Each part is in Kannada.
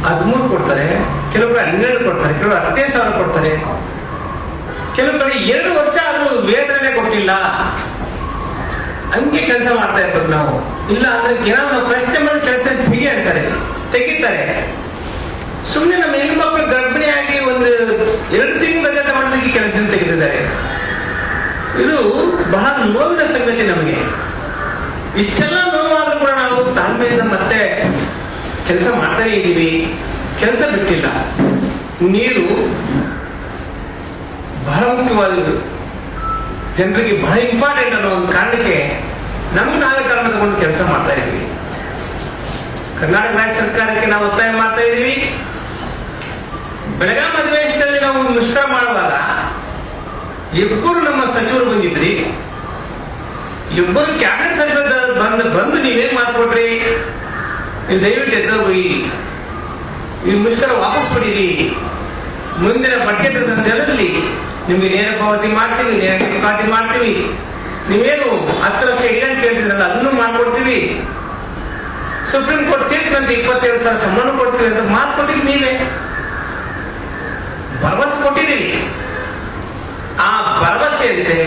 13 ಕೊಡ್ತಾರೆ, ಕೆಲವು ಕಡೆ 12 ಕೊಡ್ತಾರೆ, ಕೆಲವು 15,000 ಕೊಡ್ತಾರೆ, ಕೆಲವು ಕಡೆ 2 ವರ್ಷ ಆದ್ರೂ ವೇತನೆ ಕೊಟ್ಟಿಲ್ಲ. ಹಂಗೆ ಕೆಲಸ ಮಾಡ್ತಾ ಇರ್ಬೋದು ನಾವು. ಇಲ್ಲ ಅಂದ್ರೆ ಏನಾದ್ರು ನಾವು ಪ್ರಶ್ನೆ ಮಾಡಿದ ಕೆಲಸ ತೆಗಿತಾರೆ. ಸುಮ್ಮನೆ ನಮ್ಮ ಹೆಣ್ಮಕ್ಳು ಗರ್ಭಿಣಿಯಾಗಿ 1-2 ತಿಂಗಳು ರಜೆ ತಗೊಂಡಿಗೆ ಕೆಲಸ ತೆಗೆದಿದ್ದಾರೆ. ಇದು ಬಹಳ ನೋವಿನ ಸಂಗತಿ. ನಮಗೆ ಇಷ್ಟೆಲ್ಲ ನೋವಾದ್ರೂ ಕೂಡ ನಾವು ತಾಳ್ಮೆಯಿಂದ ಮತ್ತೆ ಕೆಲಸ ಮಾಡ್ತಾನೆ ಇದ್ದೀವಿ, ಕೆಲಸ ಬಿಟ್ಟಿಲ್ಲ. ನೀರು ಬಹಳ ಮುಖ್ಯವಾದ, ಜನರಿಗೆ ಬಹಳ ಇಂಪಾರ್ಟೆಂಟ್ ಅನ್ನೋ ಒಂದು ಕಾರಣಕ್ಕೆ ನಮ್ಗೆ ನಾವೇ ಕ್ರಮ ತಗೊಂಡು ಕೆಲಸ ಮಾಡ್ತಾ ಇದ್ದೀವಿ. ಕರ್ನಾಟಕ ರಾಜ್ಯ ಸರ್ಕಾರಕ್ಕೆ ನಾವು ಒತ್ತಾಯ ಮಾಡ್ತಾ ಇದ್ದೀವಿ. ಬೆಳಗಾವಿ ಅಧಿವೇಶನದಲ್ಲಿ ನಾವು ಮುಷ್ಕರ ಮಾಡುವಾಗ ಇಬ್ಬರು ನಮ್ಮ ಸಚಿವರು ಬಂದಿದ್ರಿ, ಇಬ್ಬರು ಕ್ಯಾಬಿನೆಟ್ ಸಚಿವರು ಬಂದು ನೀವೇನ್ ಮಾತ್ಕೊಟ್ರಿ, ನೀವು ದಯವಿಟ್ಟು ಎದ್ದು ಹೋಗಿ ಈ ಮುಷ್ಕರ ವಾಪಸ್ ಪಡೀರಿ, ಮುಂದಿನ ಬಜೆಟ್ ನೆಲದಲ್ಲಿ ನಿಮ್ಗೆ ನೇರ ಪಾವತಿ ಮಾಡ್ತೀವಿ, ನೇರ ಪಾವತಿ ಮಾಡ್ತೀವಿ, ನೀವೇನು 10 ಲಕ್ಷ ಇಡೆಂಟ್ ಕೇಳ್ತಿದ್ರಲ್ಲ ಅದನ್ನು ಮಾಡ್ಕೊಡ್ತೀವಿ, ಸುಪ್ರೀಂ ಕೋರ್ಟ್ ತೀರ್ಪಿನಂತೆ 27,000 ಸಂಬಳ ಕೊಡ್ತೀವಿ ಅಂತ ಮಾತು ಕೊಟ್ಟಿದ್ದು ನೀವೇ, ಭರವಸೆ ಕೊಟ್ಟಿದ್ದೀರಿ. ಆ ಭರವಸೆಯಂತೆ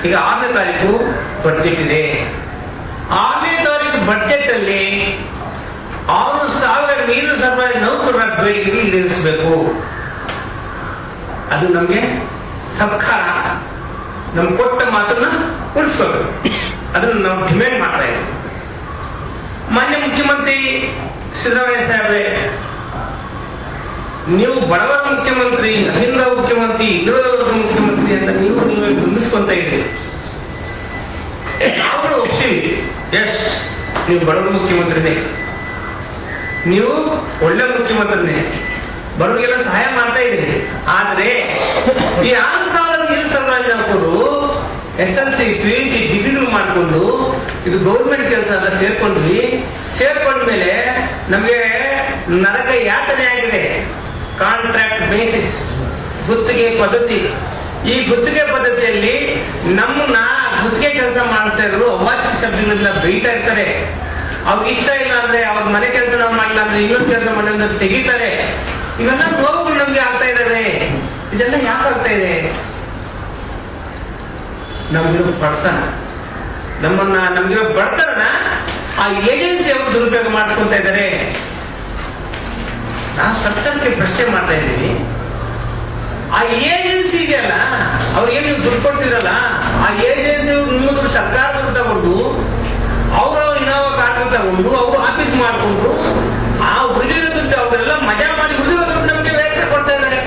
ಈಗ 6ನೇ ತಾರೀಕು ಬಡ್ಜೆಟ್ ಇದೆ. 6ನೇ ತಾರೀಕು ಬಡ್ಜೆಟ್ ಅಲ್ಲಿ 6,000 ನೀರು ಸರಬರಾಜು ನೌಕರರ ಬೇಡಿಕೆಗೆ ಈಡೇರಿಸಬೇಕು. ಅದು ನಮ್ಗೆ ಸರ್ಕಾರ ನಮ್ಗೆ ಕೊಟ್ಟ ಮಾತನ್ನ ಉಳಿಸ್ಕೋಬೇಕು. ಅದನ್ನು ನಾವು ಡಿಮ್ಯಾಂಡ್ ಮಾಡ್ತಾ ಇದ್ದೀವಿ. ಮಾನ್ಯ ಮುಖ್ಯಮಂತ್ರಿ ಸಿದ್ದರಾಮಯ್ಯ ಸಾಹೇಬ್ರೆ, ನೀವು ಬಡವರ ಮುಖ್ಯಮಂತ್ರಿ, ಅಹಿಂದ ಮುಖ್ಯಮಂತ್ರಿ, ಹಿಂದುಳಿದ ಮುಖ್ಯಮಂತ್ರಿ ಅಂತ ನೀವೇ ಬಿಂಬಿಸ್ಕೊಂತ ಇದ್ದೀರಿ. ನಾವು ಹೋಗ್ತೀವಿ, ಎಸ್ ನೀವು ಬಡವರ ಮುಖ್ಯಮಂತ್ರಿನೇ, ನೀವು ಒಳ್ಳೆ ಮುಖ್ಯಮಂತ್ರಿನೇ, ಬಡವರಿಗೆಲ್ಲ ಸಹಾಯ ಮಾಡ್ತಾ ಇದ್ದೀರಿ. ಆದ್ರೆ ಈ 6,000 ನೀರು ಸರಬರಾಜು ಹಾಕೋದು SLC PUC ಡಿಗ್ರಿಗಳು ಮಾಡಿಕೊಂಡು ಇದು ಗೌರ್ಮೆಂಟ್ ಕೆಲಸ ಅಂತ ಸೇರ್ಕೊಂಡ್ಮೇಲೆ ನಮಗೆ ನರಕ ಯಾತನೆ ಆಗಿದೆ. ಕಾಂಟ್ರಾಕ್ಟ್ ಬೇಸಿಸ್, ಗುತ್ತಿಗೆ ಪದ್ಧತಿ. ಈ ಗುತ್ತಿಗೆ ಪದ್ಧತಿಯಲ್ಲಿ ನಮ್ಮನ್ನ ಗುತ್ತಿಗೆ ಕೆಲಸ ಮಾಡ್ತಾ ಇದ್ರು ಅವಾಚ್ಯ ಶಬ್ದಗಳನ್ನ ಬೈತಾ ಇರ್ತಾರೆ. ಅವ್ರಿಗೆ ಇಷ್ಟ ಇಲ್ಲ ಅಂದ್ರೆ ಅವ್ರ ಮನೆ ಕೆಲಸ ನಾವು ಮಾಡಿಲ್ಲ ಅಂದ್ರೆ ಇನ್ನೊಂದು ಕೆಲಸ ಮಾಡಿಲ್ಲ ತೆಗಿತಾರೆ. ಇವೆಲ್ಲ ನೋವುಗಳು ನಮ್ಗೆ ಆಗ್ತಾ ಇದಾವೆ. ಇದೆಲ್ಲ ಯಾಕೆ ಆಗ್ತಾ ಇದೆ? ನಮ್ಗಿರೋ ಬಡತನ, ನಮ್ಗಿರೋ ಬಡತನ ಆ ಏಜೆನ್ಸಿ ಅವರು ದುರುಪಯೋಗ ಮಾಡಿಸ್ಕೊತಾ ಇದ್ದಾರೆ. ನಾವು ಸರ್ಕಾರಕ್ಕೆ ಪ್ರಶ್ನೆ ಮಾಡ್ತಾ ಇದ್ದೀವಿ, ಆ ಏಜೆನ್ಸಿ ಇದೆಯಲ್ಲ, ಅವ್ರಿಗೆ ನೀವು ದುಡ್ಡು ಕೊಡ್ತಿರಲ್ಲ, ಆ ಏಜೆನ್ಸಿ ನಿಮ್ಮ ದುಡ್ಡು ಸರ್ಕಾರ ದುಡ್ಡು ತಗೊಂಡು ಅವರು ಇನೋವಾ ಕಾರ್ ತಗೊಂಡು ಅವರು ಆಫೀಸ್ ಮಾಡಿಕೊಂಡು ಆ ಉಳಿದಿರೋ ದುಡ್ಡು ಅವರೆಲ್ಲ ಮಜಾ ಮಾಡಿ ಉಳಿದಿರೋ ದುಡ್ಡು ನಮಗೆ ವೇತನ ಕೊಡ್ತಾ ಇದ್ದಾರೆ.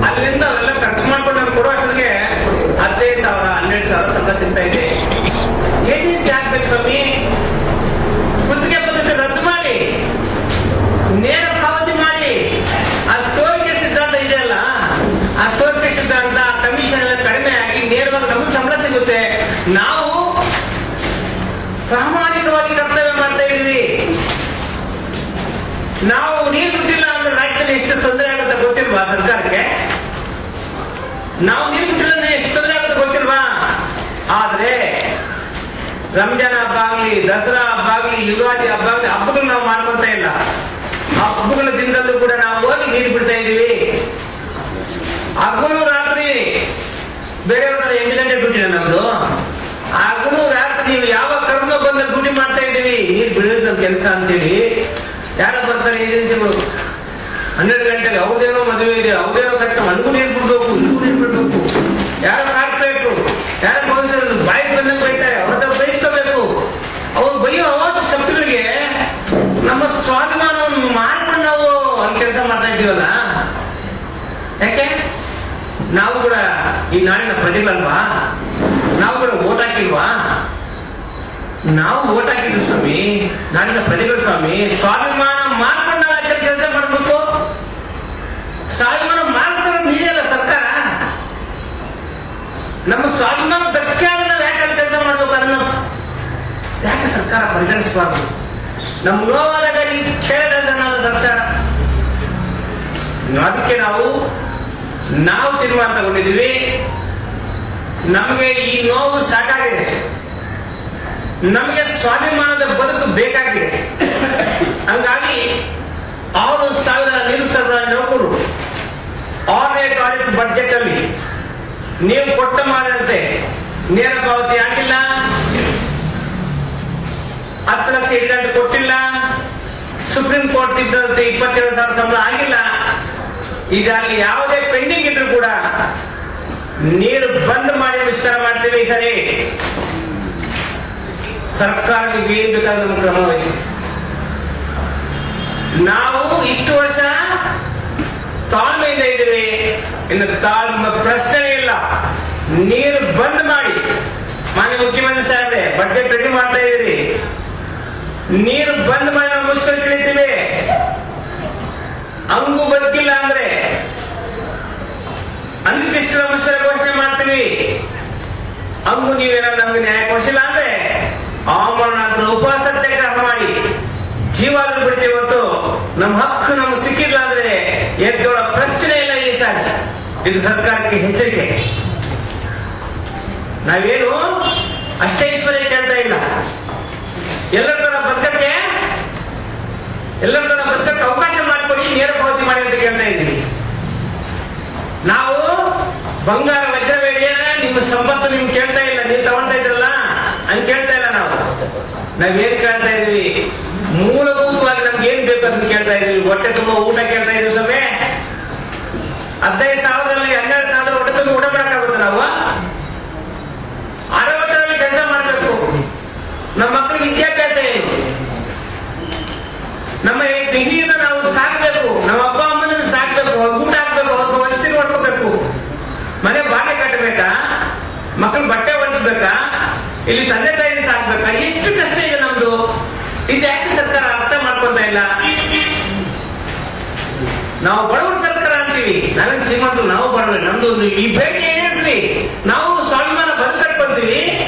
ಅಲ್ಲಿಂದ ಅವರೆಲ್ಲ ಖರ್ಚು ಮಾಡ್ಕೊಂಡು ನಮ್ಗೆ ಕೊಡೋ ಅಷ್ಟೊತ್ತಿಗೆ 15,000 12,000 ಸಂಬಳ ಸಿಗ್ತಾ ಇದೆ. ಏಜೆನ್ಸಿ ಹಾಕ್ಬೇಕು ಸ್ವಾಮಿ. ಗುತ್ತಿಗೆ ಪದ್ಧತಿ ರದ್ದು ಮಾಡಿ, ನೇರ ಪಾವತಿ ಮಾಡಿ. ಆ ಸೋರಿಕೆ ಸಿದ್ಧಾಂತ ಇದೆಯಲ್ಲ, ಆ ಸೋರಿಕೆ ಸಿದ್ಧಾಂತ, ಕಮಿಷನ್ ಎಲ್ಲ ಕಡಿಮೆ ಆಗಿ ನೇರವಾಗಿ ನಮಗೆ ಸಂಬಳ ಸಿಗುತ್ತೆ. ನಾವು ಪ್ರಾಮಾಣಿಕವಾಗಿ ಕರ್ತವ್ಯ ಮಾಡ್ತಾ ಇದೀವಿ. ನಾವು ನೀರು ಬಿಟ್ಟಿಲ್ಲ ಅಂದ್ರೆ ರಾಜ್ಯದಲ್ಲಿ ಎಷ್ಟು ತೊಂದರೆ ಆಗುತ್ತೆ ಗೊತ್ತಿಲ್ವಾ ಸರ್ಕಾರಕ್ಕೆ? ನಾವು ನೀರು ಬಿಟ್ಟಿಲ್ಲ ಅಂದ್ರೆ ಎಷ್ಟು ತೊಂದರೆ ಆಗುತ್ತೆ ಗೊತ್ತಿಲ್ವಾ? ಆದ್ರೆ ರಂಜಾನ್ ಹಬ್ಬ ಆಗ್ಲಿ, ದಸರಾ ಹಬ್ಬ ಆಗ್ಲಿ, ಯುಗಾದಿ ಹಬ್ಬ ಆಗ್ಲಿ, ಹಬ್ಬಗಳು ನಾವು ಮಾಡ್ಕೊಂತ ಇಲ್ಲ. ಆ ಹಬ್ಬಗಳ ದಿನದಲ್ಲೂ ಕೂಡ ನಾವು ಹೋಗಿ ನೀರು ಬಿಡ್ತಾ ಇದೀವಿ. ಹಬ್ಬಗಳು ರಾತ್ರಿ ಬೇರೆಯವ್ರ 8 ಗಂಟೆ ಡ್ಯೂಟಿನ ನಮ್ದು. ಹಬ್ಬಗಳು ರಾತ್ರಿ ನೀವು ಯಾವ ಕರ್ಮ ಬಂದ ಡ್ಯೂಟಿ ಮಾಡ್ತಾ ಇದೀವಿ. ನೀರು ಬಿಡೋದು ನಮ್ ಕೆಲಸ ಅಂತೇಳಿ ಯಾರು ಬರ್ತಾರೆ ಏಜೆನ್ಸಿಗಳು 12 ಗಂಟೆಗೆ. ಅವ್ರದೇನೋ ಮದುವೆ ಇದೆ, ಅವ್ರದೇನೋ ಕಷ್ಟ, ಅಲ್ಲಿಗೂ ನೀರು ಬಿಡ್ಬೇಕು, ಇಲ್ಲಿಗೂ ನೀರು ಬಿಡ್ಬೇಕು. ಯಾರೋ ಕಾರ್ಪೊರೇಟ್ರು, ಯಾರೋ ಕೌನ್ಸಿಲರ್ ಬಾಯಿಗೆ ಬಂದಂಗೆ ಬೈತಾರೆ, ಅವ್ರ ಹತ್ರ ಬಯಸ್ಕೋಬೇಕು. ಅವ್ರು ಬೈಯೋ ಅವಾಚ್ಯ ಶಬ್ದಗಳಿಗೆ ನಮ್ಮ ಸ್ವಾಭಿಮಾನವನ್ನು ಮಾಡ್ಕೊಂಡು ನಾವು ಅಲ್ಲಿ ಕೆಲಸ ಮಾಡ್ತಾ ಇದ್ದೀವಲ್ಲ. ಯಾಕೆ? ನಾವು ಕೂಡ ಈ ನಾಡಿನ ಪ್ರಜೆಗಳಲ್ವಾ? ನಾವು ಕೂಡ ವೋಟ್ ಹಾಕಿಲ್ವಾ? ನಾವು ವೋಟ್ ಹಾಕಿದ್ವಿ ಸ್ವಾಮಿ, ನಾಡಿನ ಪ್ರಜೆಗಳು ಸ್ವಾಮಿ. ಸ್ವಾಭಿಮಾನ ಮಾಡ್ಕೊಂಡು ನಾವು ಕೆಲಸ ಮಾಡಬೇಕು. ಸ್ವಾಭಿಮಾನ ಮಾಡಿಸ್ತಾರೆ ನೀಡಿಯಲ್ಲ ಸರ್ಕಾರ. ನಮ್ಮ ಸ್ವಾಭಿಮಾನ ಧಕ್ಕೆ ಆದ್ರೆ ನಾವು ಯಾಕೆ ಕೆಲಸ ಮಾಡ್ಬೇಕು? ಅದನ್ನ ಯಾಕೆ ಸರ್ಕಾರ ಪರಿಗಣಿಸಬಾರ್ದು? ನಮ್ಮ ನೋವಾದಾಗ ನೀವು ಕೇಳಿದ ಸರ್ಕಾರ. ಅದಕ್ಕೆ ನಾವು ತೀರ್ಮಾನ ತಗೊಂಡಿದ್ದೀವಿ. ನಮಗೆ ಈ ನೋವು ಸಾಕಾಗಿದೆ, ನಮಗೆ ಸ್ವಾಭಿಮಾನದ ಬದುಕು ಬೇಕಾಗಿದೆ. ಹಂಗಾಗಿ 6,000 ನೀರು ಸರಬರಾಜು ನೌಕರು 6ನೇ ತಾರೀಕು ಬಡ್ಜೆಟ್ ಅಲ್ಲಿ ನೀವು ಕೊಟ್ಟ ಮಾಡಿದಂತೆ ನೇರ ಪಾವತಿ ಆಗಿಲ್ಲ, 10 ಲಕ್ಷ ಇಡಗಂಟು ಕೊಟ್ಟಿಲ್ಲ, ಸುಪ್ರೀಂ ಕೋರ್ಟ್ ತೀರ್ಪಿನಂತೆ 22,000 ಸಂಬಳ ಆಗಿಲ್ಲ. ಈಗಾಗಲೇ ಯಾವುದೇ ಪೆಂಡಿಂಗ್ ಇದ್ರೂ ಕೂಡ ನೀರು ಬಂದ್ ಮಾಡಿ ವಿಸ್ತಾರ ಮಾಡ್ತೀವಿ. ಈ ಸರಿ ಸರ್ಕಾರ ಏನ್ ಬೇಕಾದ್ರೂ ನಮ್ಮ ಕ್ರಮ ವಹಿಸಿ. ನಾವು ಇಷ್ಟು ವರ್ಷ ತಾಳ್ಮೆಯಿಂದ ಇದ್ದೀವಿ, ಇನ್ನು ತಾಳ್ಮೆ ಪ್ರಶ್ನೆ ಇಲ್ಲ. ನೀರು ಬಂದ್ ಮಾಡಿ, ಮಾನ್ಯ ಮುಖ್ಯಮಂತ್ರಿ ಸಾಹೇಬ್ರೆ ಬಡ್ಜೆಟ್ ರೆಡಿ ಮಾಡ್ತಾ ಇದ್ದೀರಿ, ನೀರು ಬಂದ್ ಮಾಡಿ ನಾವು ಮುಷ್ಕರ ಕೇಳಿದ್ದೀವಿ. ಹಂಗೂ ಬದುಕಿಲ್ಲ ಅಂದ್ರೆ ಅಂತಿಷ್ಟ ಮುಷ್ಕರ ಘೋಷಣೆ ಮಾಡ್ತೀವಿ. ಹಂಗೂ ನೀವೇನಾದ್ರು ನಮ್ಗೆ ನ್ಯಾಯ ಕೊಡಿಸಿಲ್ಲ ಅಂದ್ರೆ ಆಮರಣಾಂತರ ಉಪವಾಸ ಸತ್ಯಾಗ್ರಹ ಮಾಡಿ ಜೀವಾದ್ರು ಬಿಡ್ತೀವಿ. ಹೊತ್ತು ನಮ್ಮ ಹಕ್ಕು ನಮ್ಗೆ ಸಿಕ್ಕಿಲ್ಲ ಅಂದ್ರೆ ಎದ್ದೋಳ ಪ್ರಶ್ನೆ ಇಲ್ಲ. ಈ ಸಾರಿ ಇದು ಸರ್ಕಾರಕ್ಕೆ ಎಚ್ಚರಿಕೆ. ನಾವೇನು ಅಷ್ಟೈಶ್ವರ್ಯ ಕೇಳ್ತಾ ಇಲ್ಲ, ಎಲ್ಲರ ತರ ಬದುಕಕ್ಕೆ ಅವಕಾಶ ಮಾಡಿಕೊಡಿ, ನೇರ ಪಾವತಿ ಮಾಡಿ ಅಂತ ಕೇಳ್ತಾ ಇದ್ದೀವಿ. ನಾವು ಬಂಗಾರ ವಜ್ರ ಬೇಡಿಯ ನಿಮ್ಮ ಸಂಪತ್ತು ನಿಮ್ಗೆ ಕೇಳ್ತಾ ಇಲ್ಲ, ನೀವು ತಗೊಳ್ತಾ ಇದ್ರಲ್ಲ ಹಂಗೆ ಕೇಳ್ತಾ ಇಲ್ಲ. ನಾವೇನ್ ಕೇಳ್ತಾ ಇದೀವಿ, ಮೂಲಭೂತವಾಗಿ ನಮ್ಗೆ ಏನ್ ಬೇಕು ಅದನ್ನ ಕೇಳ್ತಾ ಇದೀವಿ. ಹೊಟ್ಟೆ ತುಂಬ ಊಟ ಕೇಳ್ತಾ ಇದೀವಿ. ಸಮಯ 15,000ದಲ್ಲಿ 12,000 ಹೊಟ್ಟೆ ತುಂಬ ಊಟ ಮಾಡಕ್ಕಾಗುತ್ತೆ. ನಾವು ಆಡವಟ್ಟದಲ್ಲಿ ಕೆಲಸ ಮಾಡ್ಬೇಕು. ನಮ್ಮ ಮಕ್ಕಳಿಗೆ ವಿದ್ಯಾಭ್ಯಾಸ ಏನು, ನಮ್ಮ ಹಿರಿಯನ್ನ ನಾವು ಸಾಕ್ಬೇಕು, ನಮ್ಮ ಅಪ್ಪ ಅಮ್ಮನ ಸಾಕ್ಬೇಕು, ಅವ್ರಿಗೆ ಊಟ ಹಾಕ್ಬೇಕು, ಅವ್ರಿಗೆ ವಸತಿ ನೋಡ್ಕೋಬೇಕು, ಮನೆ ಬಾಳೆ ಕಟ್ಟಬೇಕಾ, ಮಕ್ಕಳು ಬಟ್ಟೆ ಒರೆಸ್ಬೇಕಾ, ಇಲ್ಲಿ ತಂದೆ ತಾಯಿನ ಸಾಕ್ಬೇಕಾ, ಎಷ್ಟು ಕಷ್ಟ ಇದೆ ನಮ್ದು. ಇದ್ಯಾಕೆ ಸರ್ಕಾರ ಅರ್ಥ ಮಾಡ್ಕೊಂತ ಇಲ್ಲ? ನಾವು ಬಡವರ ಸರ್ಕಾರ ಅಂತೀವಿ, ನಾವೇನು ಶ್ರೀಮಂತರು, ನಾವು ಬಡವರು. ನಮ್ದು ಈ ಬೇಡಿಕೆ ಏನೇನ್ಸ್ರಿ, ನಾವು ಸ್ವಾಭಿಮಾನ ಬದುಕಟ್ಕೊಂತೀವಿ,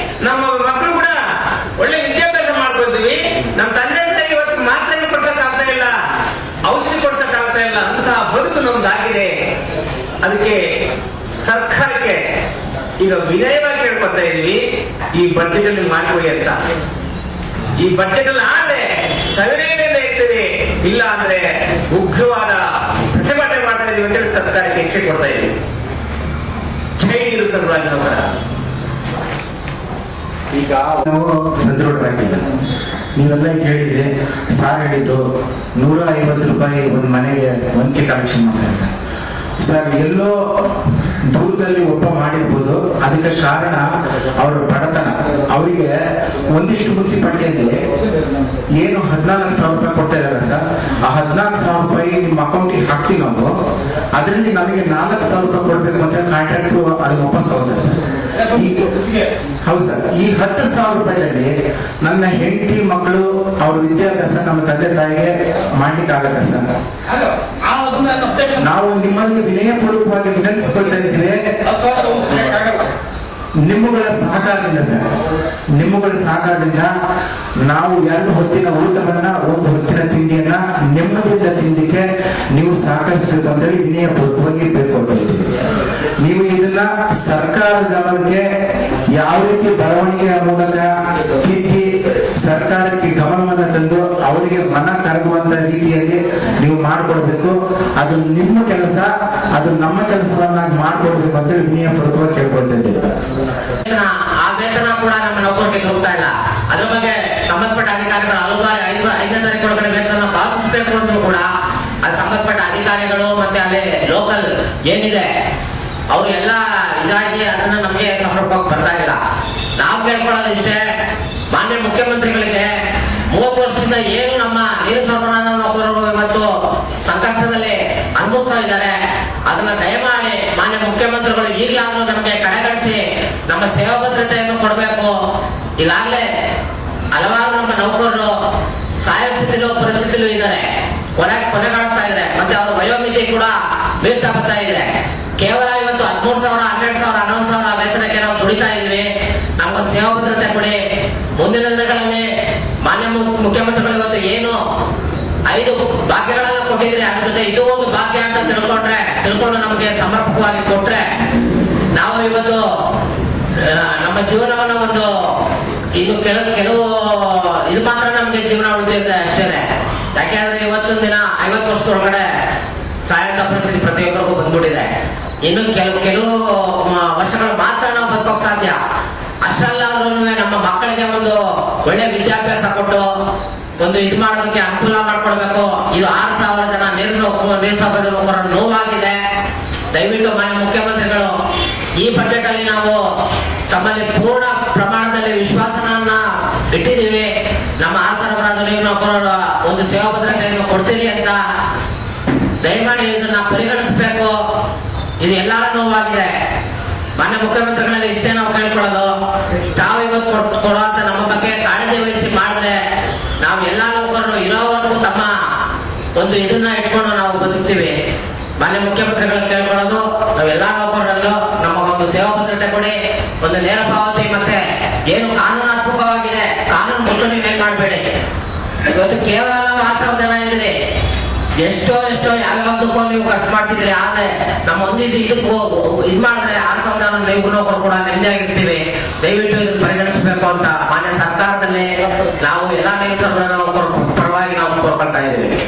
ನಮ್ಮ ಮಕ್ಕಳು ಕೂಡ ಒಳ್ಳೆ ವಿದ್ಯಾಭ್ಯಾಸ ಮಾಡ್ಕೊಂತೀವಿ, ನಮ್ಮ ತಂದೆ ತಾಯಿ ಇವತ್ತು ಮಾತ್ರೆ ಕೊಡ್ಸಕ್ ಆಗ್ತಾ ಇಲ್ಲ, ಔಷಧಿ ಕೊಡ್ಸಕ್ ಆಗ್ತಾ ಇಲ್ಲ, ಅಂತಹ ಬದುಕು ನಮ್ದಾಗಿದೆ. ಅದಕ್ಕೆ ಸರ್ಕಾರಕ್ಕೆ ಈಗ ವಿನಯವಾಗಿ ಕೇಳ್ಕೊತಾ ಇದೀವಿ, ಈ ಬಡ್ಜೆಟ್ ಅಲ್ಲಿ ಮಾಡಿಕೊಡಿ ಅಂತ. ಈ ಬಡ್ಜೆಟ್ ಅಲ್ಲಿ ಆದ್ರೆ ಸವಿನಯದಿಂದ ಇರ್ತೀವಿ, ಇಲ್ಲ ಅಂದ್ರೆ ಉಗ್ರವಾದ ಪ್ರತಿಭಟನೆ ಮಾಡ್ತಾ ಇದೀವಿ ಅಂತೇಳಿ ಸರ್ಕಾರಕ್ಕೆ ಎಚ್ಚರಿಕೆ ಕೊಡ್ತಾ ಇದೀವಿ. ಜೈ ನೀರು ಸರಬರಾಜು ನೌಕರ. ಈಗ ನಾವು ಸದೃಢರಾಗಿಲ್ಲ. ನೀವೆಲ್ಲ ಕೇಳಿದ್ರೆ ಸಾರ್ ಹೇಳಿದ್ರು 150 ರೂಪಾಯಿ ಒಂದು ಮನೆಗೆ ಒಂದ್ಕೆ ಕಲೆಕ್ಷನ್ ಮಾಡ್ತಾರೆ. ಸರ್ ಎಲ್ಲೋ ದೂರದಲ್ಲಿ ಒಬ್ಬ ಮಾಡಿರ್ಬೋದು, ಅದಕ್ಕೆ ಕಾರಣ ಅವರ ಬಡತನ. ಅವರಿಗೆ ಒಂದಿಷ್ಟು ಮುನ್ಸಿಪಾಲಿಟಿಯಲ್ಲಿ ಏನು 14,000 ರೂಪಾಯಿ ಕೊಡ್ತಾ ಇದಾರೆ ಸರ್, ಆ 14,000 ರೂಪಾಯಿ ನಿಮ್ಮ ಅಕೌಂಟಿಗೆ ಹಾಕ್ತೀವಿ ನಾವು, ಅದರಲ್ಲಿ ನಮಗೆ 4,000 ರೂಪಾಯಿ ಕೊಡ್ಬೇಕು ಅಂತ ಕಾಂಟ್ರಾಕ್ಟ್ ಅದನ್ನ ವಾಪಸ್ ತಗೋತಾರೆ ಸರ್. ಹೌದು ಸರ್, ಈ 10,000 ರೂಪಾಯಿದಲ್ಲಿ ನನ್ನ ಹೆಂಡತಿ ಮಕ್ಕಳು ಅವ್ರ ವಿದ್ಯಾಭ್ಯಾಸ ನಮ್ಮ ತಂದೆ ತಾಯಿಗೆ ಮಾಡ್ಲಿಕ್ಕೆ ಆಗತ್ತೆ ಸರ್. ನಾವು ನಿಮ್ಮಲ್ಲಿ ವಿನಯಪೂರ್ವಕವಾಗಿ ವಿನಂತಿಸಿಕೊಳ್ತಾ ಇದ್ದೀವಿ, ನಿಮ್ಮಗಳ ಸಹಕಾರದಿಂದ ಸರ್, ನಿಮ್ಮಗಳ ಸಹಕಾರದಿಂದ ನಾವು 2 ಹೊತ್ತಿನ ಊಟವನ್ನ, 1 ಹೊತ್ತಿನ ತಿಂಡಿಯನ್ನ ನೆಮ್ಮದಿಯಿಂದ ತಿಂದಿಕ್ಕೆ ನೀವು ಸಹಕರಿಸಬೇಕು ಅಂತೇಳಿ ವಿನಯಪೂರ್ವಕವಾಗಿ ಬೇಡ್ಕೊಳ್ತಾ ಇದ್ದೀವಿ. ನೀವು ಇದನ್ನ ಸರ್ಕಾರದ ಗಮನಕ್ಕೆ ಯಾವ ರೀತಿ ಬರವಣಿಗೆಯ ಮೂಲಕ ತಿದ್ದಿ ಸರ್ಕಾರಕ್ಕೆ ಗಮನವನ್ನು ತಂದು ಅವರಿಗೆ ಮನ ಕರಗುವಂತ ರೀತಿಯಲ್ಲಿ ನೀವು ಮಾಡ್ಕೊಡ್ಬೇಕು. ಅದು ನಿಮ್ಮ ಕೆಲಸ, ಅದು ನಮ್ಮ ಕೆಲಸವನ್ನಾಗಿ ಮಾಡ್ಕೊಡ್ಬೇಕು ಅಂತ ವಿನಯಪೂರ್ವಕವಾಗಿ ಕೇಳ್ಕೊಳ್ತಾ ಇದ್ದೀವಿ. ಆ ವೇತನ ಕೂಡ ನಮ್ಮ ನೌಕರರಿಗೆ ಹೋಗ್ತಾ ಇಲ್ಲ. ಅದ್ರ ಬಗ್ಗೆ ಸಂಬಂಧಪಟ್ಟ ಅಧಿಕಾರಿಗಳು ಹಲವು ಬಾರಿ 5ನೇ ತಾರೀಕು ಒಳಗಡೆ ವೇತನ ಪಾವತಿಸಬೇಕು ಅಂದ್ರೂ ಕೂಡ ಅದು ಸಂಬಂಧಪಟ್ಟ ಅಧಿಕಾರಿಗಳು ಮತ್ತೆ ಅಲ್ಲಿ ಲೋಕಲ್ ಏನಿದೆ ಅವ್ರಿಗೆಲ್ಲ ಇದಾಗಿ ಅದನ್ನ ನಮಗೆ ಸಮರ್ಪಕವಾಗಿ ಬರ್ತಾ ಇಲ್ಲ. ನಾವು ಕೇಳ್ಕೊಳ್ಳೋದು ಇಷ್ಟೇ, ಮಾನ್ಯ ಮುಖ್ಯಮಂತ್ರಿಗಳಿಗೆ 30 ವರ್ಷದಿಂದ ಏನು ನಮ್ಮ ನೀರು ಸರಬರಾಜು ನೌಕರರು ಇವತ್ತು ಸಂಕಷ್ಟದಲ್ಲಿ ಅನುಭವಿಸ್ತಾ ಇದ್ದಾರೆ, ಅದನ್ನ ದಯಮಾಡಿ ಮಾನ್ಯ ಮುಖ್ಯಮಂತ್ರಿಗಳು ಈಗಲಾದ್ರೂ ನಮಗೆ ಕಡೆಗಣಿಸಿ ನಮ್ಮ ಸೇವಾ ಭದ್ರತೆಯನ್ನು ಕೊಡಬೇಕು. ಈಗಾಗಲೇ ಹಲವಾರು ನಮ್ಮ ನೌಕರರು ಸಾಯೋ ಪರಿಸ್ಥಿತಿಲೂ ಇದ್ದಾರೆ, ಕೊನೆಗಾಣಿಸ್ತಾ ಇದ್ದಾರೆ, ಮತ್ತೆ ಅವರ ವಯೋಮಿತಿ ಕೂಡ ಬೀಳ್ತಾ ಬರ್ತಾ ಇದೆ. ಕೇವಲ ಇವತ್ತು 13,000, 12,000, 11,000 ವೇತನಕ್ಕೆ ನಾವು ದುಡಿತಾ ಇದ್ವಿ. ನಮ್ಗೊಂದು ಸೇವಾ ಭದ್ರತೆ ಕೊಡಿ. ಮುಂದಿನ ದಿನಗಳಲ್ಲಿ ಮಾನ್ಯ ಮುಖ್ಯಮಂತ್ರಿಗಳು ಇವತ್ತು ಏನು 5 ಭಾಗ್ಯಗಳನ್ನು ಕೊಟ್ಟಿದ್ರೆ ಅದ್ರ ಜೊತೆ ಇದು ಒಂದು ಭಾಗ್ಯ ಅಂತ ತಿಳ್ಕೊಂಡು ನಮಗೆ ಸಮರ್ಪಕವಾಗಿ ಕೊಟ್ರೆ ನಾವು ಇವತ್ತು ನಮ್ಮ ಜೀವನವನ್ನು ಒಂದು ಇನ್ನು ಕೆಲವು ಇದು ಮಾತ್ರ ನಮ್ಗೆ ಜೀವನ ಉಳಿದಿದೆ ಅಷ್ಟೇನೆ. ಯಾಕೆಂದ್ರೆ ಇವತ್ತೊಂದು ದಿನ 50 ವರ್ಷದೊಳಗಡೆ ಸಾಯಂತ ಪರಿಸ್ಥಿತಿ ಪ್ರತಿಯೊಬ್ಬರಿಗೂ ಬಂದ್ಬಿಟ್ಟಿದೆ. ಇನ್ನು ಕೆಲವು ವರ್ಷಗಳು ಮಾತ್ರ ನಾವು ಬದುಕೋಕ್ ಸಾಧ್ಯ. ಅಷ್ಟಲ್ಲಾದ್ರೂ ನಮ್ಮ ಮಕ್ಕಳಿಗೆ ಒಂದು ಒಳ್ಳೆ ವಿದ್ಯಾಭ್ಯಾಸ ಕೊಟ್ಟು ಒಂದು ಇದು ಮಾಡೋದಕ್ಕೆ ಅನುಕೂಲ ಮಾಡ್ಕೊಡ್ಬೇಕು. ಇದು 6,000 ಜನ ನೀರು ನೋವಾಗಿದೆ. ದಯವಿಟ್ಟು ಮಾನ್ಯ ಮುಖ್ಯಮಂತ್ರಿಗಳು ಈ ಬಜೆಟ್ ಅಲ್ಲಿ ನಾವು ತಮ್ಮಲ್ಲಿ ಪೂರ್ಣ ಪ್ರಮಾಣದಲ್ಲಿ ವಿಶ್ವಾಸನ ಇಟ್ಟಿದ್ದೀವಿ. ನಮ್ಮ ಸರಬರಾಜು ನೀರು ನೌಕರರ ಒಂದು ಸೇವಾ ಭದ್ರತೆಯನ್ನು ಕೊಡ್ತೀರಿ ಅಂತ ದಯಮಾಡಿ ಇದನ್ನ ಪರಿಗಣಿಸಬೇಕು. ಇದು ಎಲ್ಲರ ನೋವಾಗಿದೆ. ಮಾನ್ಯ ಮುಖ್ಯಮಂತ್ರಿಗಳಲ್ಲಿ ಇಷ್ಟೇ ನಾವು ಕೇಳ್ಕೊಳ್ಳೋದು, ತಾವು ಇವತ್ತು ಕೊಡುವಂತ ನಮ್ಮ ಬಗ್ಗೆ ಕಾಳಜಿ ವಹಿಸಿ ಮಾಡಿದ್ರೆ ನಾವು ಎಲ್ಲಾ ನೌಕರರು ಇರೋವರೆಗೂ ತಮ್ಮ ಒಂದು ಇದನ್ನ ಇಟ್ಕೊಂಡು ನಾವು ಬದುಕ್ತೀವಿ. ಮಾನ್ಯ ಮುಖ್ಯಮಂತ್ರಿಗಳು ಕೇಳ್ಕೊಳ್ಳೋದು, ನಾವೆಲ್ಲಾ ನೌಕರರಲ್ಲೂ ನಮಗೊಂದು ಸೇವಾ ಭದ್ರತೆ ಕೊಡಿ, ಒಂದು ನೇರ ಪಾವತಿ, ಮತ್ತೆ ಏನು ಕಾನೂನಾತ್ಮಕವಾಗಿದೆ ಕಾನೂನು ಮುಟ್ಟು ನೀವೇನ್ ಮಾಡಬೇಡಿ. ಇವತ್ತು ಕೇವಲ 6,000 ಜನ ಇದ್ರಿ, ಎಷ್ಟೋ ಯಾವ್ಯಾವ್ದಕ್ಕೂ ನೀವು ಕಟ್ ಮಾಡ್ತಿದ್ರಿ. ಆದ್ರೆ ನಮ್ಮ ಒಂದಿದ್ದು ಇದಕ್ಕೂ ಇದ್ ಮಾಡಿದ್ರೆ 6,000 ಜನ ನೀವು ನೌಕರು ಕೂಡ ನೆಮ್ಮದಿಯಾಗಿರ್ತೀವಿ. ದಯವಿಟ್ಟು ಇದನ್ನು ಪರಿಗಣಿಸಬೇಕು ಅಂತ ಮಾನ್ಯ ಸರ್ಕಾರದಲ್ಲಿ ನಾವು ಎಲ್ಲಾ ನೌಕರರ ಪರವಾಗಿ ನಾವು ಕೋರ್ಕೊಳ್ತಾ ಇದ್ದೀವಿ.